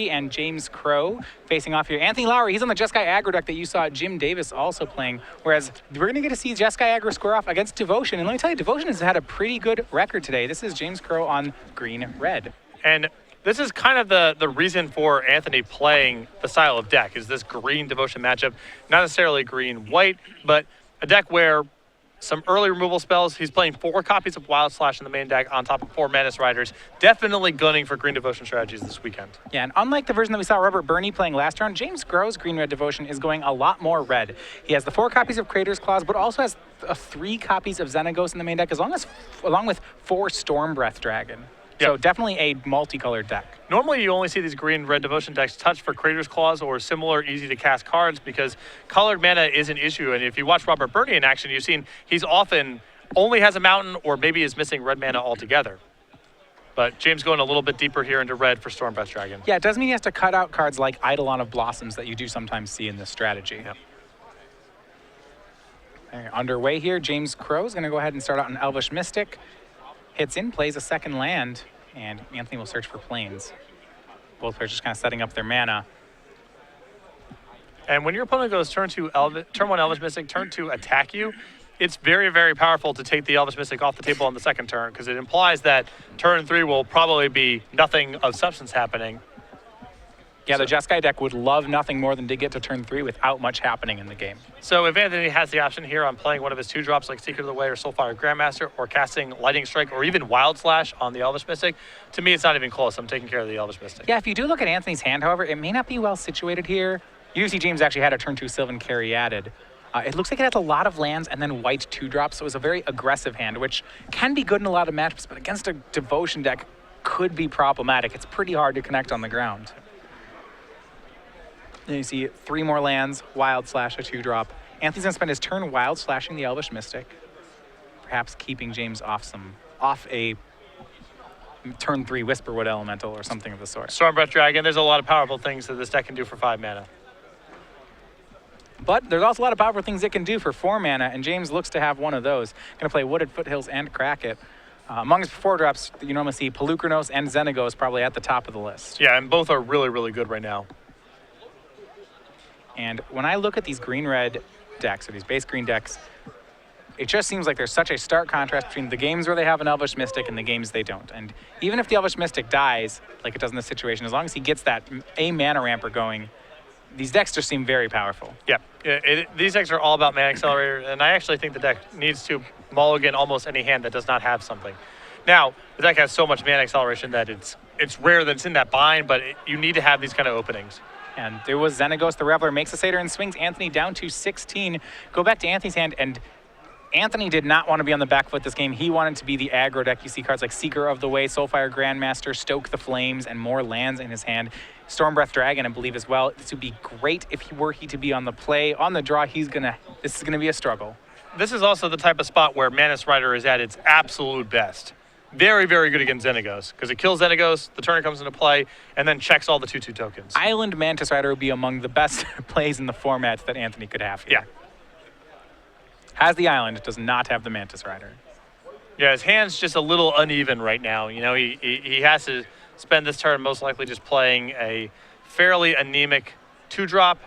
and James Crow facing off here. Anthony Lowry, he's on the Jeskai aggro deck that you saw Jim Davis also playing, whereas we're going to get to see Jeskai aggro square off against Devotion. And let me tell you, Devotion has had a pretty good record today. This is James Crow on green-red. And this is kind of the reason for Anthony playing the style of deck, is this green Devotion matchup. Not necessarily green-white, but a deck where some early removal spells. He's playing 4 copies of Wild Slash in the main deck on top of 4 Mantis Riders. Definitely gunning for green Devotion strategies this weekend. Yeah, and unlike the version that we saw Robert Burney playing last round, James Crow's green-red Devotion is going a lot more red. He has the 4 copies of Crater's Claws, but also has 3 copies of Xenagos in the main deck, along with 4 Storm Breath Dragon. So definitely a multicolored deck. Normally you only see these green-red Devotion decks touch for Crater's Claws or similar easy-to-cast cards because colored mana is an issue. And if you watch Robert Burney in action, you've seen he's often only has a mountain or maybe is missing red mana altogether. But James going a little bit deeper here into red for Storm Breath Dragon. Yeah, it does mean he has to cut out cards like Eidolon of Blossoms that you do sometimes see in this strategy. Yep. Underway here, James Crow is going to go ahead and start out an Elvish Mystic. Hits in, plays a second land, and Anthony will search for planes. Both players just kind of setting up their mana. And when your opponent goes turn 1 Elvish Mystic, turn 2 attack you, it's very, very powerful to take the Elvish Mystic off the table on the second turn because it implies that turn 3 will probably be nothing of substance happening. Yeah, the Jeskai deck would love nothing more than to get to turn 3 without much happening in the game. So if Anthony has the option here on playing one of his 2-drops like Secret of the Way or Soulfire Grandmaster or casting Lightning Strike or even Wild Slash on the Elvish Mystic, to me it's not even close. I'm taking care of the Elvish Mystic. Yeah, if you do look at Anthony's hand, however, it may not be well situated here. You see James actually had a turn 2 Sylvan Carry added. It looks like it has a lot of lands and then white 2-drops, so it was a very aggressive hand, which can be good in a lot of matchups, but against a Devotion deck could be problematic. It's pretty hard to connect on the ground. Then you see 3 more lands, Wild Slash, a 2-drop. Anthony's going to spend his turn Wild Slashing the Elvish Mystic, perhaps keeping James off a turn 3 Whisperwood Elemental or something of the sort. Storm Breath Dragon, there's a lot of powerful things that this deck can do for 5 mana. But there's also a lot of powerful things it can do for 4 mana, and James looks to have one of those. Going to play Wooded Foothills and crack it. Among his 4-drops, you normally see Pelucranos and Xenagos probably at the top of the list. Yeah, and both are really, really good right now. And when I look at these green-red decks, or these base green decks, it just seems like there's such a stark contrast between the games where they have an Elvish Mystic and the games they don't. And even if the Elvish Mystic dies, like it does in this situation, as long as he gets that a mana ramper going, these decks just seem very powerful. Yeah, these decks are all about mana accelerator, and I actually think the deck needs to mulligan almost any hand that does not have something. Now, the deck has so much mana acceleration that it's rare that it's in that bind, but you need to have these kind of openings. And there was Xenagos the Reveler, makes a Satyr and swings Anthony down to 16. Go back to Anthony's hand, and Anthony did not want to be on the back foot this game. He wanted to be the aggro deck. You see cards like Seeker of the Way, Soulfire Grandmaster, Stoke the Flames, and more lands in his hand. Storm Breath Dragon, I believe, as well. This would be great if he were to be on the play. On the draw, this is gonna be a struggle. This is also the type of spot where Mantis Rider is at its absolute best. Very, very good against Xenagos, because it kills Xenagos, the turn comes into play, and then checks all the 2/2 tokens. Island Mantis Rider would be among the best plays in the formats that Anthony could have here. Yeah. Has the Island, does not have the Mantis Rider. Yeah, his hand's just a little uneven right now. You know, he has to spend this turn most likely just playing a fairly anemic 2-drop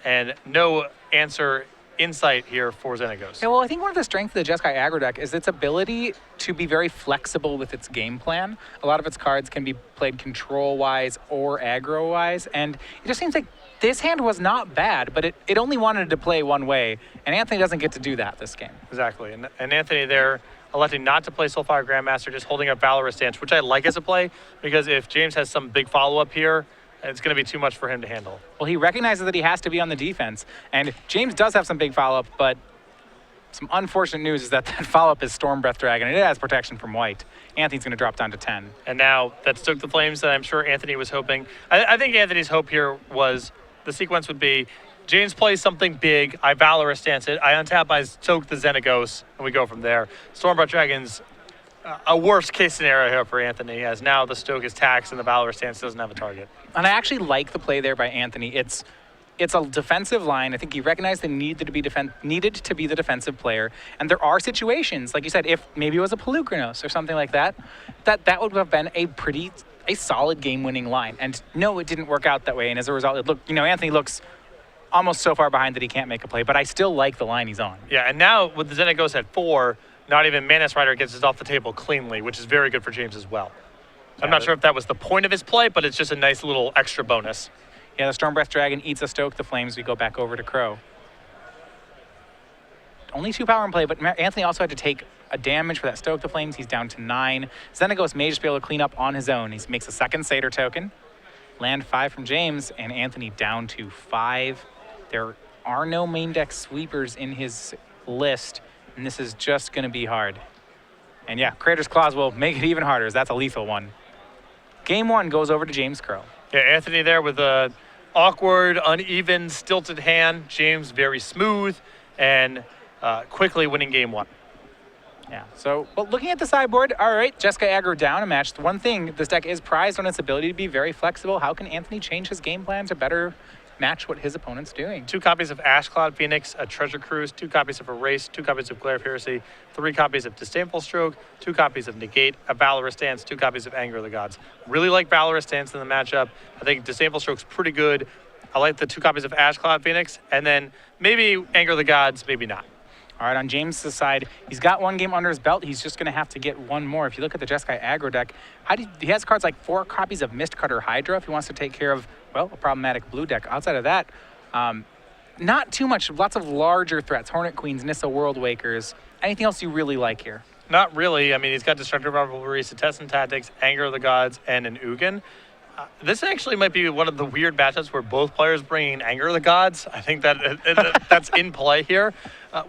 and no answer insight here for Xenagos. Yeah, well, I think one of the strengths of the Jeskai aggro deck is its ability to be very flexible with its game plan. A lot of its cards can be played control-wise or aggro-wise, and it just seems like this hand was not bad, but it only wanted to play one way, and Anthony doesn't get to do that this game. Exactly, and Anthony there electing not to play Soulfire Grandmaster, just holding up Valorous Stance, which I like as a play, because if James has some big follow-up here, it's going to be too much for him to handle. Well, he recognizes that he has to be on the defense, and James does have some big follow-up, but some unfortunate news is that follow-up is Storm Breath Dragon, and it has protection from white. Anthony's going to drop down to 10. And now that Stoke the Flames that I'm sure Anthony was hoping. I think Anthony's hope here was the sequence would be James plays something big, I Valorous Stance it, I untap, I Stoke the Xenagos, and we go from there. Storm Breath Dragon's a worst case scenario here for Anthony, as now the Stoke is taxed and the Valorous Stance doesn't have a target. And I actually like the play there by Anthony. It's a defensive line. I think he recognized the needed to be the defensive player. And there are situations, like you said, if maybe it was a Pelucranos or something like that, that would have been a pretty a solid game-winning line. And no, it didn't work out that way. And as a result, it looked, Anthony looks almost so far behind that he can't make a play. But I still like the line he's on. Yeah, and now with the Xenagos at 4, not even Manus Rider gets us off the table cleanly, which is very good for James as well. I'm not sure if that was the point of his play, but it's just a nice little extra bonus. Yeah, the Stormbreath Dragon eats a Stoke the Flames. We go back over to Crow. Only 2 power in play, but Anthony also had to take a damage for that Stoke the Flames. He's down to 9. Xenagos may just be able to clean up on his own. He makes a second Satyr token. Land 5 from James, and Anthony down to 5. There are no main deck sweepers in his list, and this is just going to be hard. And yeah, Creator's Claws will make it even harder, as that's a lethal one. Game 1 goes over to James Crow. Yeah, Anthony there with a awkward, uneven, stilted hand. James very smooth and quickly winning game 1. Yeah, so, well, looking at the sideboard, all right, Jeskai aggro down a match. The one thing, this deck is prized on its ability to be very flexible. How can Anthony change his game plan to better match what his opponent's doing? 2 copies of Ashcloud Phoenix, a Treasure Cruise, 2 copies of Erase, 2 copies of Glare of Heresy, 3 copies of Disdainful Stroke, 2 copies of Negate, a Valorous Dance, 2 copies of Anger of the Gods. Really like Valorous Dance in the matchup. I think Disdainful Stroke's pretty good. I like the 2 copies of Ashcloud Phoenix, and then maybe Anger of the Gods, maybe not. All right, on James' side, he's got 1 game under his belt. He's just going to have to get 1 more. If you look at the Jeskai aggro deck, he has cards like 4 copies of Mistcutter Hydra if he wants to take care of, well, a problematic blue deck. Outside of that, not too much. Lots of larger threats. Hornet Queens, Nissa World Wakers. Anything else you really like here? Not really. I mean, he's got Destructive Revelry, Setessan Tactics, Anger of the Gods, and an Ugin. This actually might be one of the weird matchups where both players bring in Anger of the Gods. I think that's in play here.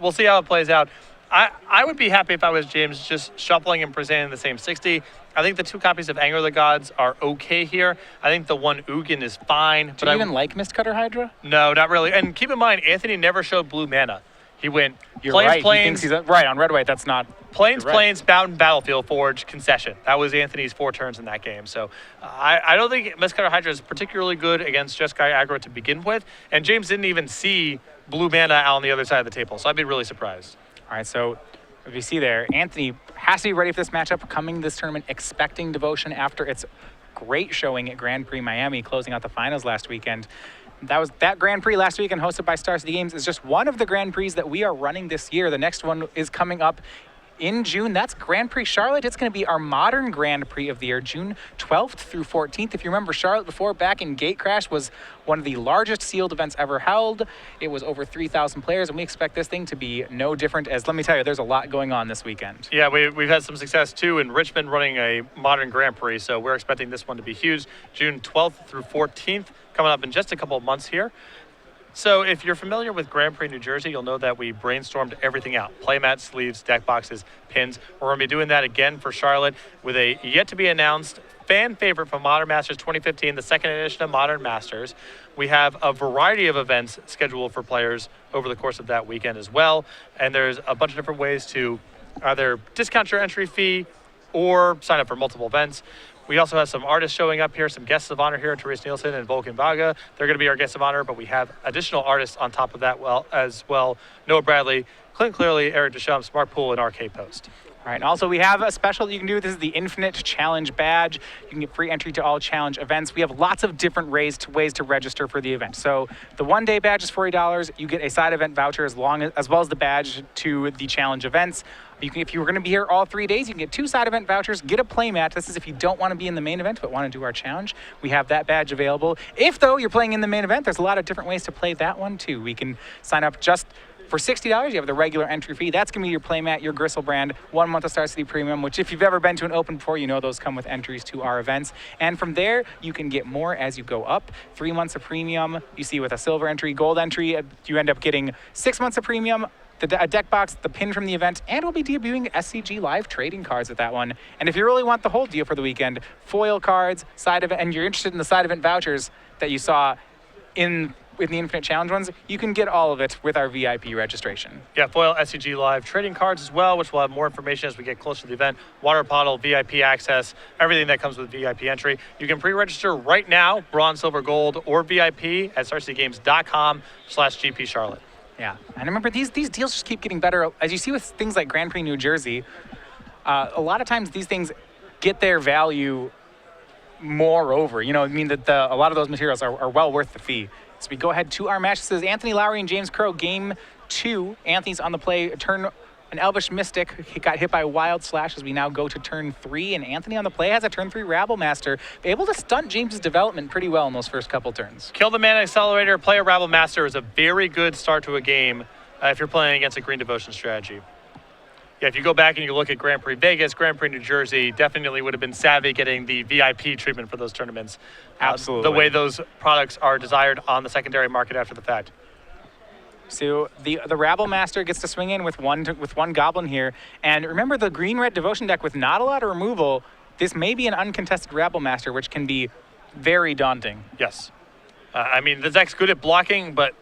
We'll see how it plays out. I would be happy if I was James just shuffling and presenting the same 60. I think the 2 copies of Anger of the Gods are okay here. I think the 1 Ugin is fine. Do you even like Mistcutter Hydra? No, not really. And keep in mind, Anthony never showed blue mana. He went You're Plains, right. Plains. He thinks he's right on red white. That's not Plains, right. Plains, Mountain, Battlefield, Forge, Concession. That was Anthony's 4 turns in that game. So I don't think Mistcutter Hydra is particularly good against Jeskai aggro to begin with. And James didn't even see blue mana out on the other side of the table. So I'd be really surprised. All right, so if you see there, Anthony has to be ready for this matchup, coming this tournament expecting Devotion after its great showing at Grand Prix Miami, closing out the finals last weekend. That Grand Prix last weekend, hosted by Star City Games, is just one of the Grand Prix that we are running this year. The next one is coming up in June. That's Grand Prix Charlotte. It's going to be our modern Grand Prix of the year, June 12th through 14th. If you remember, Charlotte before, back in Gatecrash, was one of the largest sealed events ever held. It was over 3,000 players, and we expect this thing to be no different, as let me tell you, there's a lot going on this weekend. Yeah, we've had some success, too, in Richmond running a modern Grand Prix, so we're expecting this one to be huge. June 12th through 14th, coming up in just a couple of months here. So if you're familiar with Grand Prix New Jersey, you'll know that we brainstormed everything out. Playmat, sleeves, deck boxes, pins. We're going to be doing that again for Charlotte with a yet-to-be-announced fan favorite from Modern Masters 2015, the 2nd edition of Modern Masters. We have a variety of events scheduled for players over the course of that weekend as well. And there's a bunch of different ways to either discount your entry fee or sign up for multiple events. We also have some artists showing up here, some guests of honor here, Therese Nielsen and Volkan Vaga. They're going to be our guests of honor, but we have additional artists on top of that as well. Noah Bradley, Clint Clearly, Eric Deschamps, Mark Poole, and RK Post. All right, also we have a special you can do. This is the Infinite Challenge Badge. You can get free entry to all challenge events. We have lots of different ways to register for the event. So the one-day badge is $40. You get a side event voucher as well as the badge to the challenge events. If you were going to be here all 3 days, you can get 2 side event vouchers, get a playmat. This is if you don't want to be in the main event but want to do our challenge. We have that badge available. If, though, you're playing in the main event, there's a lot of different ways to play that one, too. We can sign up just for $60. You have the regular entry fee. That's going to be your playmat, your Gristle brand, 1 month of Star City Premium, which if you've ever been to an open before, you know those come with entries to our events. And from there, you can get more as you go up. 3 months of premium. You see with a silver entry, gold entry, you end up getting 6 months of premium, a deck box, the pin from the event, and we'll be debuting SCG Live trading cards with that one. And if you really want the whole deal for the weekend, foil cards, side event, and you're interested in the side event vouchers that you saw in the Infinite Challenge ones, you can get all of it with our VIP registration. Yeah, foil SCG Live trading cards as well, which we'll have more information as we get closer to the event. Water bottle, VIP access, everything that comes with VIP entry. You can pre-register right now, bronze, silver, gold, or VIP at StarCityGames.com/GP Charlotte. Yeah, and remember, these deals just keep getting better. As you see with things like Grand Prix New Jersey, a lot of times these things get their value moreover, you know, I mean that a lot of those materials are well worth the fee. So we go ahead to our match. This is Anthony Lowry and James Crow, game 2. Anthony's on the play, turn an Elvish Mystic. He got hit by Wild Slash as we now go to turn 3, and Anthony on the play has a turn 3 Rabble Master, able to stunt James's development pretty well in those first couple turns. Kill the Mana Accelerator, play a Rabble Master is a very good start to a game if you're playing against a Green Devotion strategy. Yeah, if you go back and you look at Grand Prix Vegas, Grand Prix New Jersey, definitely would have been savvy getting the VIP treatment for those tournaments. Absolutely. The way those products are desired on the secondary market after the fact. So the Rabble Master gets to swing in with one Goblin here. And remember the green-red Devotion deck with not a lot of removal, this may be an uncontested Rabble Master, which can be very daunting. Yes. I mean, the deck's good at blocking, but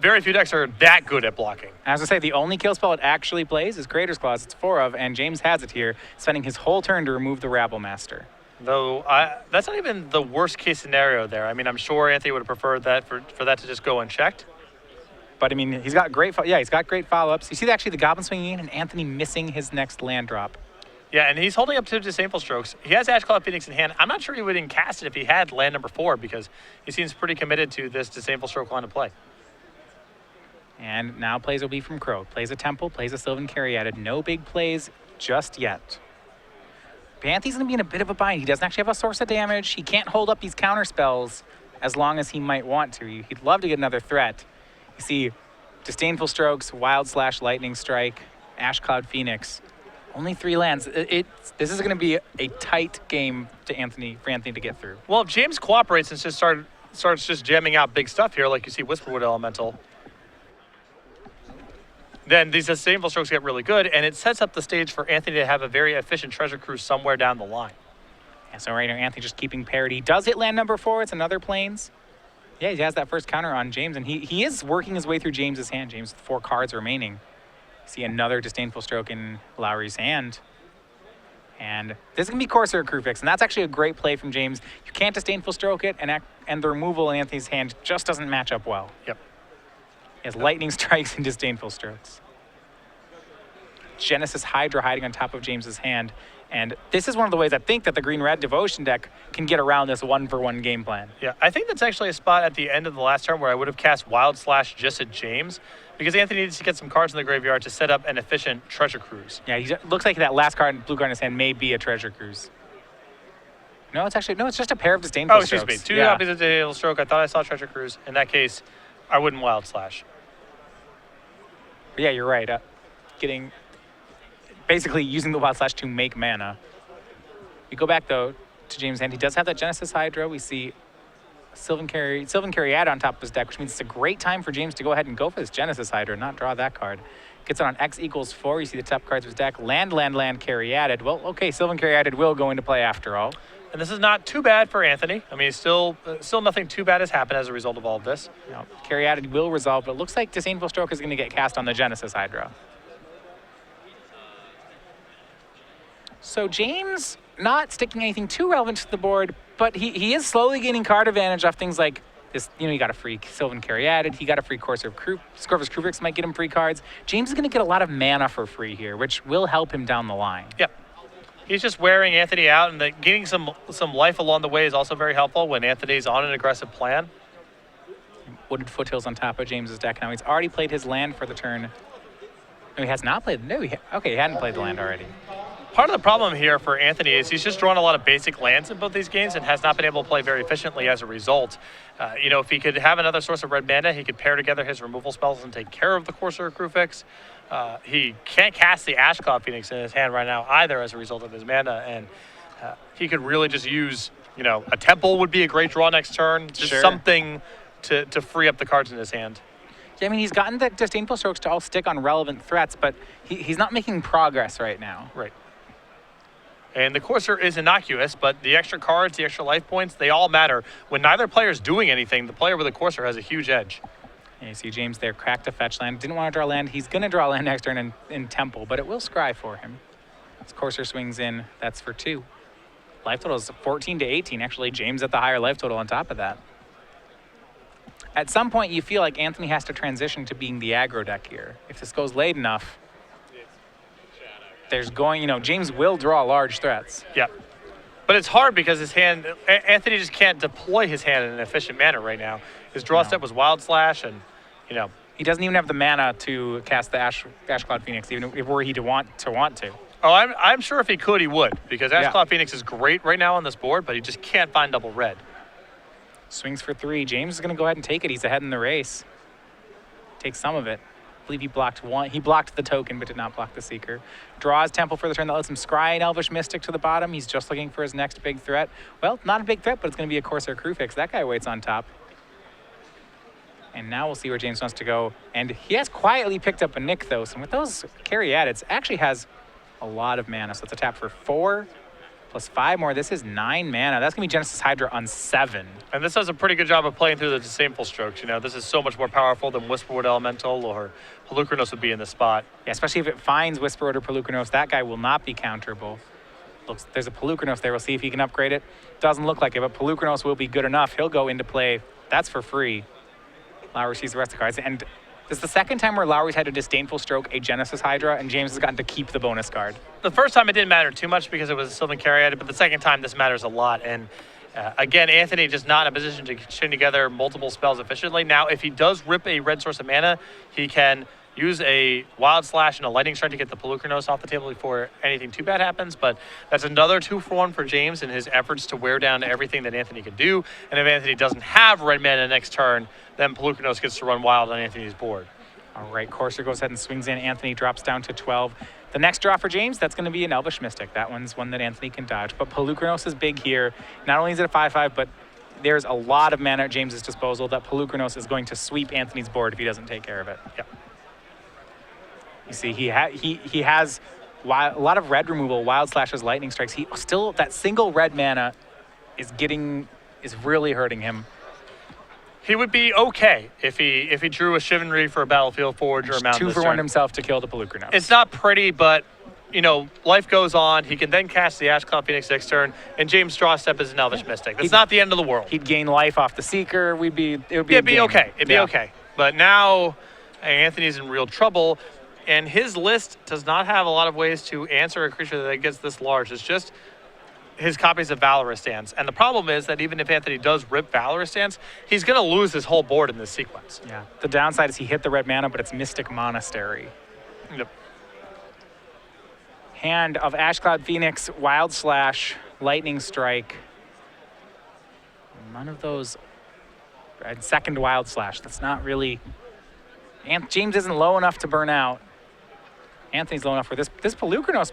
very few decks are that good at blocking. As I say, the only kill spell it actually plays is Creator's Clause. It's 4 of, and James has it here, spending his whole turn to remove the Rabble Master. Though, that's not even the worst-case scenario there. I mean, I'm sure Anthony would have preferred that for that to just go unchecked. But I mean, he's got great follow-ups. You see actually the Goblin swinging in and Anthony missing his next land drop. Yeah, and he's holding up 2 Disdainful Strokes. He has Ash Cloud Phoenix in hand. I'm not sure he would cast it if he had land number 4 because he seems pretty committed to this Disdainful Stroke line of play. And now plays will be from Crow. Plays a Temple, plays a Sylvan Caryatid. No big plays just yet. Anthony's going to be in a bit of a bind. He doesn't actually have a source of damage. He can't hold up these counter spells as long as he might want to. He'd love to get another threat. You see Disdainful Strokes, Wild Slash, Lightning Strike, Ash Cloud Phoenix. Only 3 lands. This is going to be a tight game for Anthony to get through. Well, if James cooperates and just starts just jamming out big stuff here, like you see Whisperwood Elemental, then these Disdainful Strokes get really good, and it sets up the stage for Anthony to have a very efficient Treasure Cruise somewhere down the line. Yeah, so right now, Anthony just keeping parity. He does hit land number 4. It's another Plains. Yeah, he has that first counter on James, and he is working his way through James's hand. James with 4 cards remaining. See another Disdainful Stroke in Lowry's hand. And this is going to be Corsair Crufix, and that's actually a great play from James. You can't Disdainful Stroke it, and the removal in Anthony's hand just doesn't match up well. Yep. He has Lightning Strikes and Disdainful Strokes. Genesis Hydra hiding on top of James's hand. And this is one of the ways I think that the green-red Devotion deck can get around this 1-for-1 game plan. Yeah, I think that's actually a spot at the end of the last turn where I would have cast Wild Slash just at James because Anthony needs to get some cards in the graveyard to set up an efficient Treasure Cruise. Yeah, he looks like that last card, blue card in his hand, may be a Treasure Cruise. No, it's just a pair of Disdainful Strokes. Oh, excuse me. 2 copies of Disdainful Stroke. I thought I saw Treasure Cruise. In that case, I wouldn't Wild Slash. But yeah, you're right. Basically using the Wild Slash to make mana. We go back, though, to James' hand. He does have that Genesis Hydra. We see Sylvan Caryatid on top of his deck, which means it's a great time for James to go ahead and go for this Genesis Hydra, not draw that card. Gets it on X equals 4. You see the top cards of his deck. Land, Caryatid. Well, okay, Sylvan Caryatid will go into play after all. And this is not too bad for Anthony. I mean, still nothing too bad has happened as a result of all of this. No, Caryatid will resolve, but it looks like Disdainful Stroke is going to get cast on the Genesis Hydra. So James not sticking anything too relevant to the board, but he is slowly gaining card advantage off things like this. You know, he got a free Sylvan Caryatid, he got a free Corsair Crufix might get him free cards. James is going to get a lot of mana for free here, which will help him down the line. Yep. He's just wearing Anthony out, and getting some life along the way is also very helpful when Anthony's on an aggressive plan. Wooded Foothills on top of James's deck now. He's already played his land for the turn. No, he has not played. No, he hadn't played the land already. Part of the problem here for Anthony is he's just drawn a lot of basic lands in both these games and has not been able to play very efficiently as a result. You know, if he could have another source of red mana, he could pair together his removal spells and take care of the Corsair Crufix. He can't cast the Ash Cloud Phoenix in his hand right now either as a result of his mana, and he could really just use, you know, a Temple would be a great draw next turn, just something to free up the cards in his hand. Yeah, I mean, he's gotten the Disdainful Strokes to all stick on relevant threats, but he's not making progress right now. Right. And the Corsair is innocuous, but the extra cards, the extra life points, they all matter. When neither player is doing anything, the player with the Corsair has a huge edge. Yeah, you see James there, cracked a fetch land. Didn't want to draw land. He's going to draw land next turn in Temple, but it will scry for him. As Corsair swings in, that's for 2. Life total is 14 to 18. Actually, James at the higher life total on top of that. At some point, you feel like Anthony has to transition to being the aggro deck here. If this goes late enough, there's going, James will draw large threats. Yep. But it's hard because his hand, Anthony just can't deploy his hand in an efficient manner right now. His draw step was Wild Slash, and, you know. He doesn't even have the mana to cast the Ash Cloud Phoenix, even if were he to want to. Oh, I'm sure if he could, he would, because Ash Cloud Phoenix is great right now on this board, but he just can't find double red. Swings for 3. James is going to go ahead and take it. He's ahead in the race. Take some of it. I believe he blocked one. He blocked the token, but did not block the Seeker. Draws Temple for the turn. That lets him scry an Elvish Mystic to the bottom. He's just looking for his next big threat. Well, not a big threat, but it's going to be a Corsair Crew Fix. That guy waits on top. And now we'll see where James wants to go. And he has quietly picked up a Nykthos. And with those Caryatids, actually has a lot of mana. So it's a tap for 4 plus 5 more. This is 9 mana. That's going to be Genesis Hydra on 7. And this does a pretty good job of playing through the Disdainful Strokes. You know, this is so much more powerful than Whisperwood Elemental or Pelucranos would be in this spot. Yeah, especially if it finds Whisperwood or Pelucranos. That guy will not be counterable. Looks, there's a Pelucranos there. We'll see if he can upgrade it. Doesn't look like it, but Pelucranos will be good enough. He'll go into play. That's for free. Lowry sees the rest of the cards. And this is the second time where Lowry's had a Disdainful Stroke, a Genesis Hydra, and James has gotten to keep the bonus card. The first time it didn't matter too much because it was a Sylvan Caryatid, but the second time this matters a lot. And again, Anthony just not in a position to chain together multiple spells efficiently. Now, if he does rip a red source of mana, he can use a Wild Slash and a Lightning Strike to get the Pelucranos off the table before anything too bad happens. But that's another 2-for-1 for James in his efforts to wear down everything that Anthony can do. And if Anthony doesn't have red mana next turn, then Pelucranos gets to run wild on Anthony's board. All right, Corsair goes ahead and swings in. Anthony drops down to 12. The next draw for James, that's going to be an Elvish Mystic. That one's one that Anthony can dodge. But Pelucranos is big here. Not only is it a 5/5, but there's a lot of mana at James's disposal that Pelucranos is going to sweep Anthony's board if he doesn't take care of it. Yep. You see, he has a lot of red removal, Wild Slashes, Lightning Strikes. He still, that single red mana is really hurting him. He would be okay if he drew a Chivalry for a Battlefield Forge or a Mountain. 2-for-1 himself to kill the Pelucranos. It's not pretty, but you know, life goes on. He can then cast the Ash Cloud Phoenix next turn, and James' draw step is an Elvish Mystic. That's not the end of the world. He'd gain life off the Seeker. It'd be okay. It'd be okay. But now Anthony's in real trouble, and his list does not have a lot of ways to answer a creature that gets this large. It's just his copies of Valorous Dance. And the problem is that even if Anthony does rip Valorous Dance, he's going to lose his whole board in this sequence. Yeah. The downside is he hit the red mana, but it's Mystic Monastery. Yep. Hand of Ash Cloud Phoenix, Wild Slash, Lightning Strike. None of those. And second Wild Slash. That's not really. James isn't low enough to burn out. Anthony's low enough for this. This Pelucranos.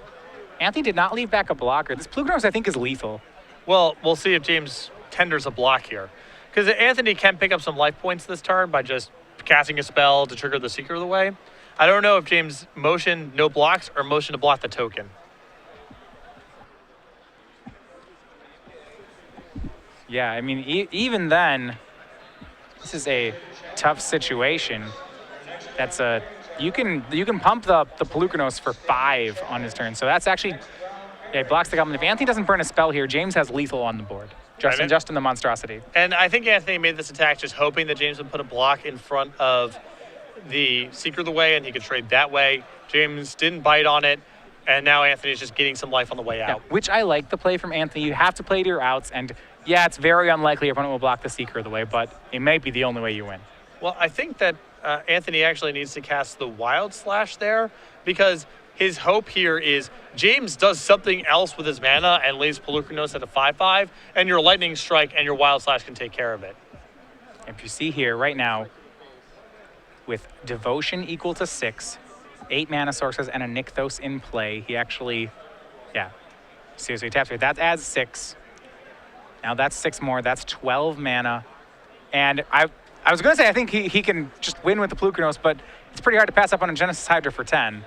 Anthony did not leave back a blocker. This Pelucranos, I think, is lethal. Well, we'll see if James tenders a block here. Because Anthony can pick up some life points this turn by just casting a spell to trigger the Seeker of the Way. I don't know if James motioned no blocks or motioned to block the token. Yeah, I mean, even then, this is a tough situation. That's a you can pump the Pelucranos for 5 on his turn. So that's actually, yeah, he blocks the Goblin. If Anthony doesn't burn a spell here, James has lethal on the board. Just in the Monstrosity. And I think Anthony made this attack just hoping that James would put a block in front of the Seeker of the Way and he could trade that way. James didn't bite on it, and now Anthony's just getting some life on the way out. Yeah, which I like the play from Anthony. You have to play to your outs, and yeah, it's very unlikely your opponent will block the Seeker of the Way, but it may be the only way you win. Well, I think that Anthony actually needs to cast the Wild Slash there, because his hope here is James does something else with his mana and leaves Pelucranos at a 5/5, and your Lightning Strike and your Wild Slash can take care of it. If you see here right now, with Devotion equal to 6, 8 mana sources, and a Nykthos in play, he actually, yeah, seriously taps here. That adds 6. Now that's 6 more. That's 12 mana. And I was going to say I think he can just win with the Pelucranos, but it's pretty hard to pass up on a Genesis Hydra for 10.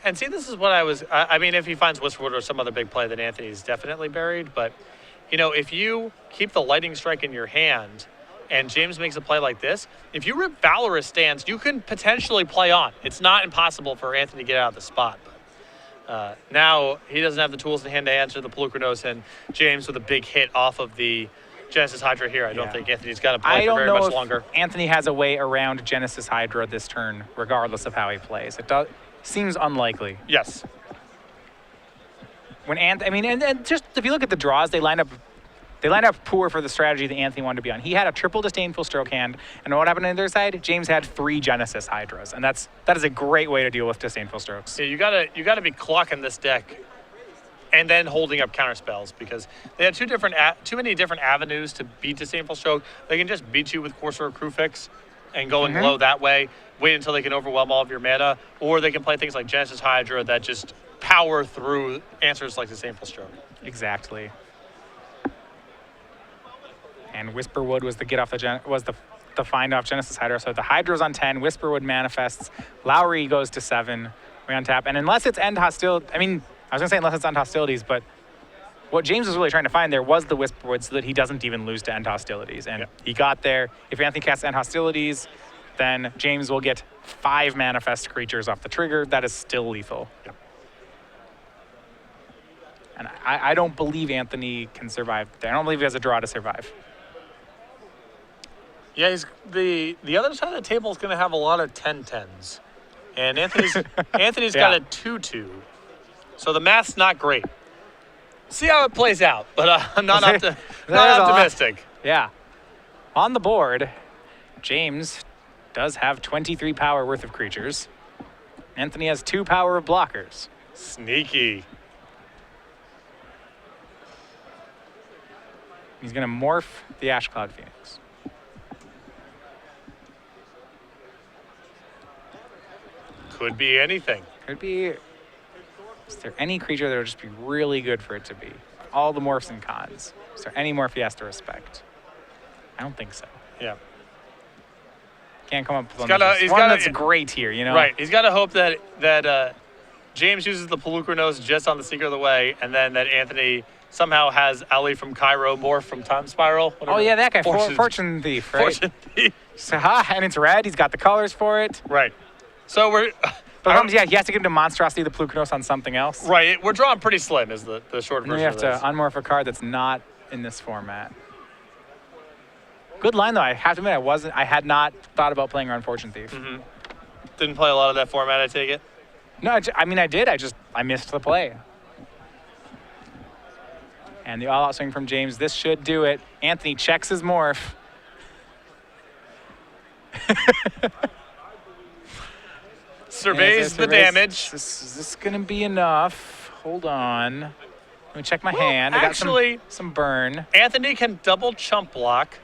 And see, this is what I mean, if he finds Whisperwood or some other big play, then Anthony's definitely buried. But, you know, if you keep the Lightning Strike in your hand and James makes a play like this, if you rip Valorous Stance, you can potentially play on. It's not impossible for Anthony to get out of the spot. But now he doesn't have the tools in hand to answer the Pelucranos, and James with a big hit off of the Genesis Hydra here. I don't think Anthony's got to play for very much longer. Anthony has a way around Genesis Hydra this turn, regardless of how he plays. Seems unlikely. Yes. and just if you look at the draws, they line up poor for the strategy that Anthony wanted to be on. He had a triple disdainful stroke hand, and what happened on the other side? James had 3 Genesis Hydras, and that is a great way to deal with disdainful strokes. Yeah, you gotta be clocking this deck, and then holding up counter spells because they had too many different avenues to beat disdainful stroke. They can just beat you with Courser or Crew Fix, and going low that way. Wait until they can overwhelm all of your mana, or they can play things like Genesis Hydra that just power through answers like disdainful stroke. Exactly. And Whisperwood was the find off Genesis Hydra. So the Hydra's on 10, Whisperwood manifests, Lowry goes to 7, we untap. And unless it's end hostility, I was gonna say unless it's end hostilities, but what James was really trying to find there was the Whisperwood so that he doesn't even lose to end hostilities. And he got there. If Anthony casts end hostilities, then James will get 5 manifest creatures off the trigger. That is still lethal. Yep. And I don't believe Anthony can survive. I don't believe he has a draw to survive. Yeah, he's the other side of the table is going to have a lot of 10-10s. And Anthony's got a 2-2. So the math's not great. See how it plays out, but I'm not optimistic. Yeah. On the board, James does have 23 power worth of creatures. Anthony has 2 power of blockers. Sneaky. He's going to morph the Ash Cloud Phoenix. Could be anything. Could be. Is there any creature that would just be really good for it to be? All the morphs and cons. Is there any morph he has to respect? I don't think so. Yeah. Can't come up with one he's that's great here, you know? Right. He's got to hope that James uses the Pelucranos just on the Seeker of the Way, and then that Anthony somehow has Ali from Cairo morph from Time Spiral. Oh, yeah, that guy. Fortune Thief, right? Fortune Thief. So, and it's red. He's got the colors for it. Right. So we're... But he has to get into Monstrosity the Pelucranos on something else. Right. We're drawing pretty slim is the short version. And you have to unmorph a card that's not in this format. Good line, though. I have to admit, I had not thought about playing around Fortune Thief. Mm-hmm. Didn't play a lot of that format, I take it? No, I did. I missed the play. And the all-out swing from James. This should do it. Anthony checks his morph. Surveys the damage. Is this going to be enough? Hold on. Let me check my hand. Actually, I got some burn. Anthony can double chump block.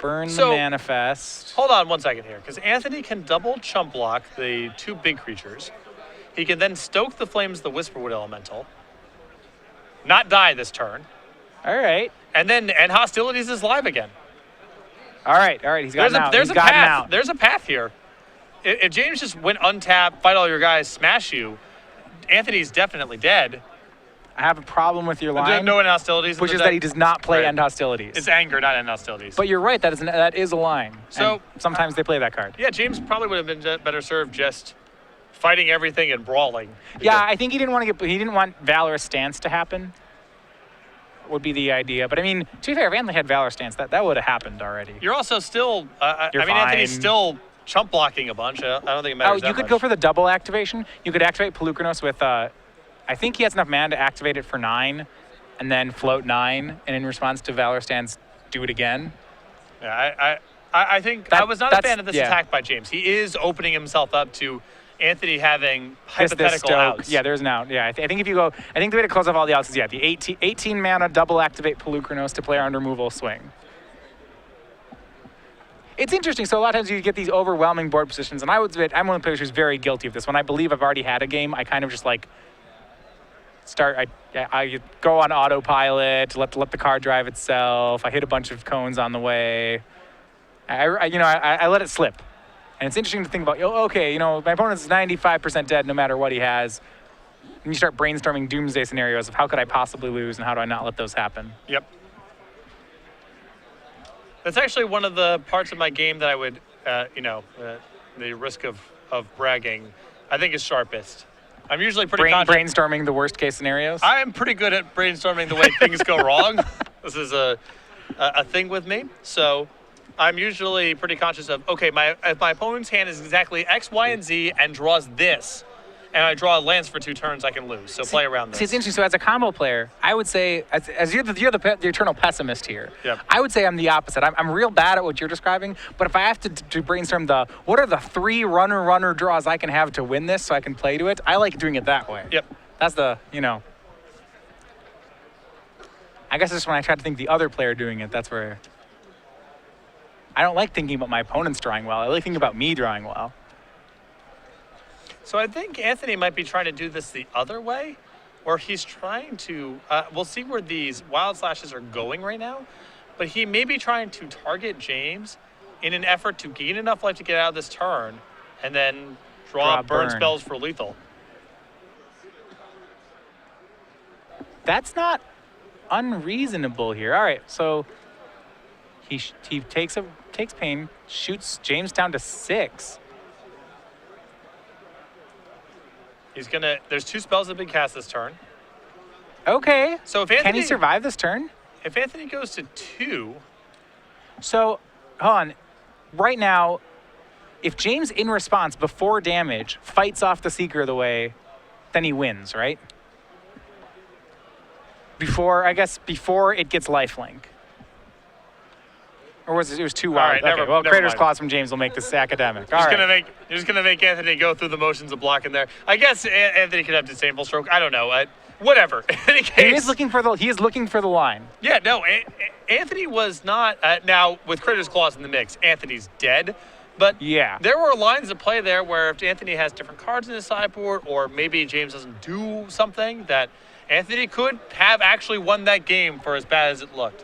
Burn the manifest. Hold on 1 second here, because Anthony can double chump block the 2 big creatures. He can then stoke the flames the Whisperwood Elemental. Not die this turn. All right. And hostilities is live again. All right. He's got out. There's a path. There's a path here. If James just went untap, fight all your guys, smash you, Anthony's definitely dead. I have a problem with your line. No end hostilities. Which is that he does not play end hostilities. It's anger, not end hostilities. But you're right. That is a line. So and sometimes they play that card. Yeah, James probably would have been better served just fighting everything and brawling. Yeah, I think he didn't want Valorous Stance to happen. Would be the idea. But to be fair, if Anthony had Valorous Stance, that would have happened already. You're also still. Fine. Anthony's still chump blocking a bunch. I don't think it matters. Oh, you could go for the double activation. You could activate Pelucranos with. I think he has enough mana to activate it for 9, and then float 9, and in response to Valorous Stance, do it again. Yeah, I think I was not a fan of this attack by James. He is opening himself up to Anthony having hypothetical outs. Yeah, there's an out. Yeah, I think if you go, I think the way to close off all the outs is the 18 mana double activate Pelucranos to play on removal swing. It's interesting. So a lot of times you get these overwhelming board positions, and I'm one of the players who's very guilty of this. When I believe I've already had a game, I kind of just like I go on autopilot, let the car drive itself. I hit a bunch of cones on the way. I let it slip. And it's interesting to think about, okay, my opponent's 95% dead no matter what he has. And you start brainstorming doomsday scenarios of how could I possibly lose and how do I not let those happen. Yep. That's actually one of the parts of my game that I would, the risk of bragging, I think is sharpest. I'm usually pretty brainstorming the worst case scenarios. I am pretty good at brainstorming the way things go wrong. This is a thing with me. So I'm usually pretty conscious of, okay, if my opponent's hand is exactly X, Y, and Z and draws this, and I draw lands for 2 turns, I can lose. So play around this. See, it's interesting. So as a combo player, I would say, as you're the eternal pessimist here, Yep. I would say I'm the opposite. I'm real bad at what you're describing, but if I have to brainstorm what are the 3 runner draws I can have to win this so I can play to it, I like doing it that way. Yep. That's I guess it's when I try to think the other player doing it, that's where I don't like thinking about my opponents drawing well. I like thinking about me drawing well. So I think Anthony might be trying to do this the other way, where he's trying to, we'll see where these wild slashes are going right now, but he may be trying to target James in an effort to gain enough life to get out of this turn and then draw burn spells for lethal. That's not unreasonable here. All right, so he takes pain, shoots James down to 6. He's gonna. There's 2 spells that have been cast this turn. Okay. So if Anthony, can he survive this turn? If Anthony goes to 2, so hold on. Right now, if James in response before damage fights off the Seeker of the Way, then he wins, right? Before it gets lifelink. Or was it was too wild? Right, okay, never Crater's mind. Claws from James will make this academic. All You're right. just gonna make Anthony go through the motions of blocking there. I guess Anthony could have disable stroke. I don't know. Whatever. In any case, He is looking for the line. Yeah, no. Anthony was not. Now with Crater's Claws in the mix, Anthony's dead. But Yeah. there were lines of play there where if Anthony has different cards in his sideboard, or maybe James doesn't do something, that Anthony could have actually won that game for as bad as it looked.